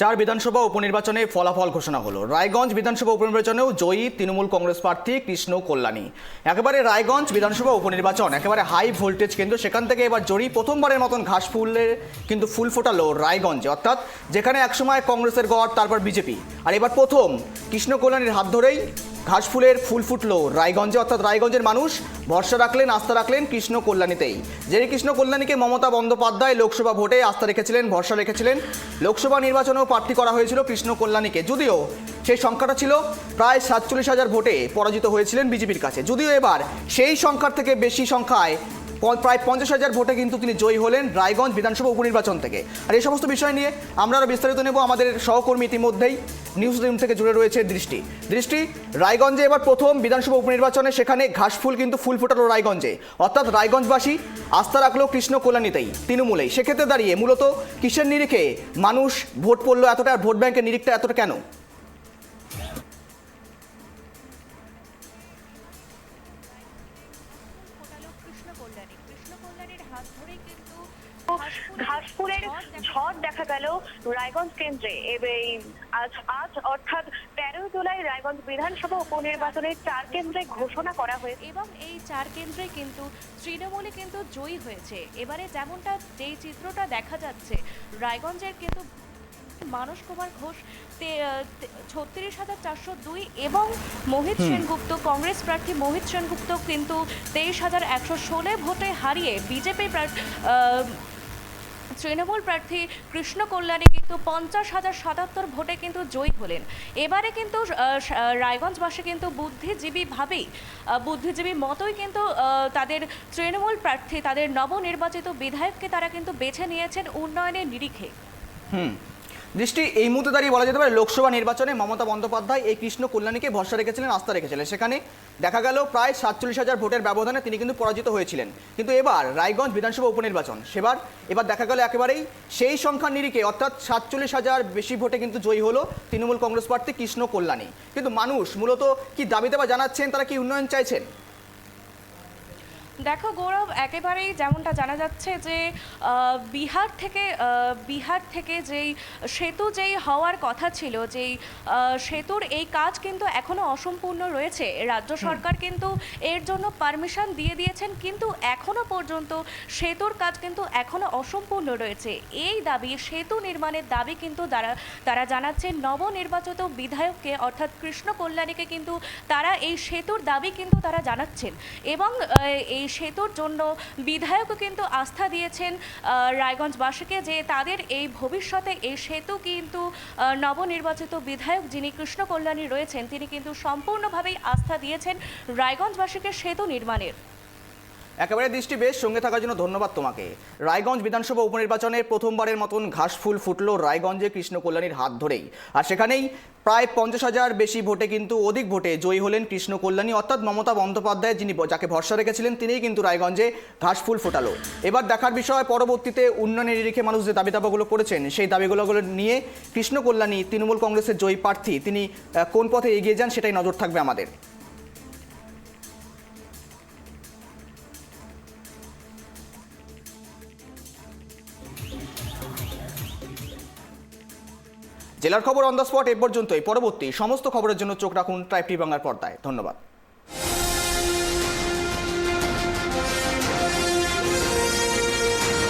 চার বিধানসভা উপনির্বাচনে ফলাফল ঘোষণা হলো। রায়গঞ্জ বিধানসভা উপনির্বাচনেও জয়ী তৃণমূল কংগ্রেস প্রার্থী কৃষ্ণ কল্যাণী। একেবারে রায়গঞ্জ বিধানসভা উপনির্বাচন একেবারে হাই ভোল্টেজ কেন্দ্র, সেখান থেকে এবার জয়ী প্রথমবারের মতন ঘাস ফুলের কিন্তু ফুল ফোটালো রায়গঞ্জে, অর্থাৎ যেখানে একসময় কংগ্রেসের গড়, তারপর বিজেপি, আর এবার প্রথম কৃষ্ণ কল্যাণীর হাত ধরেই ঘাসফুলের ফুল ফুটলো রায়গঞ্জে, অর্থাৎ রায়গঞ্জের মানুষ ভরসা রাখলেন, আস্থা রাখলেন কৃষ্ণ কল্যাণীতেই। যে কৃষ্ণ কল্যাণীকে মমতা বন্দ্যোপাধ্যায় লোকসভা ভোটে আস্থা রেখেছিলেন, ভরসা রেখেছিলেন, লোকসভা নির্বাচনেও প্রার্থী করা হয়েছিল কৃষ্ণ কল্যাণীকে, যদিও সেই সংখ্যাটা ছিল প্রায় 47,000 ভোটে পরাজিত হয়েছিলেন বিজেপির কাছে। যদিও এবার সেই সংখ্যার থেকে বেশি সংখ্যায় প্রায় 50,000 ভোটে কিন্তু তিনি জয়ী হলেন রায়গঞ্জ বিধানসভা উপনির্বাচন থেকে। আর এই সমস্ত বিষয় নিয়ে আমরা আরও বিস্তারিত নেব। আমাদের সহকর্মী ইতিমধ্যেই নিউজ রুম থেকে জুড়ে রয়েছে দৃষ্টি। রায়গঞ্জে এবার প্রথম বিধানসভা উপনির্বাচনে সেখানে ঘাসফুল কিন্তু ফুল ফোটালো রায়গঞ্জে, অর্থাৎ রায়গঞ্জবাসী আস্থা রাখলো কৃষ্ণ কল্যাণীতেই, তৃণমূলেই। সেক্ষেত্রে দাঁড়িয়ে মূলত কিসের নিরিখে মানুষ ভোট পড়লো এতটা, আর ভোট ব্যাংকের নিরিখটা এতটা কেন? ঘাসফুলের ঝড় দেখা গেল রায়গঞ্জ কেন্দ্রে। আজ অর্থাৎ 13 জুলাই রায়গঞ্জ বিধানসভা উপনির্বাচনের 4 কেন্দ্রে ঘোষণা করা হয়েছে এবং এই 4 কেন্দ্রে কিন্তু তৃণমূলে কিন্তু জয়ী হয়েছে। এবারে যেমনটা যেই চিত্রটা দেখা যাচ্ছে, রায়গঞ্জের কিন্তু মানস কুমার ঘোষ 36,402 এবং মোহিত সেনগুপ্ত, কংগ্রেস প্রার্থী মোহিত সেনগুপ্ত কিন্তু 23,116 ভোটে হারিয়ে বিজেপি তৃণমূল প্রার্থী কৃষ্ণ কল্যাণী কিন্তু 50,077 ভোটে কিন্তু জয়ী হলেন। এবারে কিন্তু রায়গঞ্জবাসী কিন্তু বুদ্ধিজীবী মতোই কিন্তু তাদের তৃণমূল প্রার্থী, তাদের নবনির্বাচিত বিধায়ককে তারা কিন্তু বেছে নিয়েছেন উন্নয়নের নিরিখে। দৃষ্টি, এই মুহূর্তে দাঁড়িয়ে বলা যেতে পারে লোকসভা নির্বাচনে মমতা বন্দ্যোপাধ্যায় এই কৃষ্ণ কল্যাণীকে ভরসা রেখেছিলেন, আস্থা রেখেছিলেন। সেখানে দেখা গেল প্রায় 47,000 ভোটের ব্যবধানে তিনি কিন্তু পরাজিত হয়েছিলেন। কিন্তু এবার রায়গঞ্জ বিধানসভা উপনির্বাচন এবার দেখা গেল একেবারেই সেই সংখ্যার নিরিখে, অর্থাৎ 47,000 বেশি ভোটে কিন্তু জয়ী হলো তৃণমূল কংগ্রেস প্রার্থী কৃষ্ণ কল্যাণী। কিন্তু মানুষ মূলত কি দাবি দাবা জানাচ্ছেন, তারা কি উন্নয়ন চাইছেন? দেখো গৌরব, একেবারেই যেমনটা জানা যাচ্ছে যে বিহার থেকে যেই সেতু হওয়ার কথা ছিল, যেই সেতুর এই কাজ কিন্তু এখনো অসম্পূর্ণ রয়েছে। রাজ্য সরকার কিন্তু এর জন্য পারমিশন দিয়ে দিয়েছেন, কিন্তু এখনো পর্যন্ত সেতুর কাজ কিন্তু এখনো অসম্পূর্ণ রয়েছে। এই দাবি, সেতু নির্মাণের দাবি কিন্তু তারা জানাচ্ছেন নবনির্বাচিত বিধায়ককে, অর্থাৎ কৃষ্ণ কল্যাণীকে কিন্তু তারা এই সেতুর দাবি কিন্তু তারা জানাচ্ছেন। এবং এই সেতুর জন্য বিধায়কও কিন্তু আস্থা দিয়েছেন রায়গঞ্জবাসীকে, যে তাদের এই ভবিষ্যতে এই সেতু কিন্তু নবনির্বাচিত বিধায়ক যিনি কৃষ্ণ কল্যাণী রয়েছেন, তিনি কিন্তু সম্পূর্ণভাবেই আস্থা দিয়েছেন রায়গঞ্জবাসীকে সেতু নির্মাণের। একেবারে দৃষ্টি, বেশ সঙ্গে থাকার জন্য ধন্যবাদ তোমাকে। রায়গঞ্জ বিধানসভা উপনির্বাচনে প্রথমবারের মতন ঘাসফুল ফুটলো রায়গঞ্জে কৃষ্ণ কল্যাণীর হাত ধরেই, আর সেখানেই প্রায় 50,000 বেশি ভোটে কিন্তু অধিক ভোটে জয়ী হলেন কৃষ্ণ কল্যাণী, অর্থাৎ মমতা বন্দ্যোপাধ্যায় যাকে ভরসা রেখেছিলেন তিনিই কিন্তু রায়গঞ্জে ঘাসফুল ফোটালো। এবার দেখার বিষয় পরবর্তীতে উন্নয়নের নিরিখে মানুষ যে দাবি দাবাগুলো করেছেন, সেই দাবিগুলো নিয়ে কৃষ্ণ কল্যাণী তৃণমূল কংগ্রেসের জয়ী প্রার্থী তিনি কোন পথে এগিয়ে যান, সেটাই নজর থাকবে আমাদের। জেলার খবর অন দ্য স্পট এ পর্যন্তই। পরবর্তী সমস্ত খবরের জন্য চোখ রাখুন ট্রাইব টিভি বাংলার পর্দায়। ধন্যবাদ।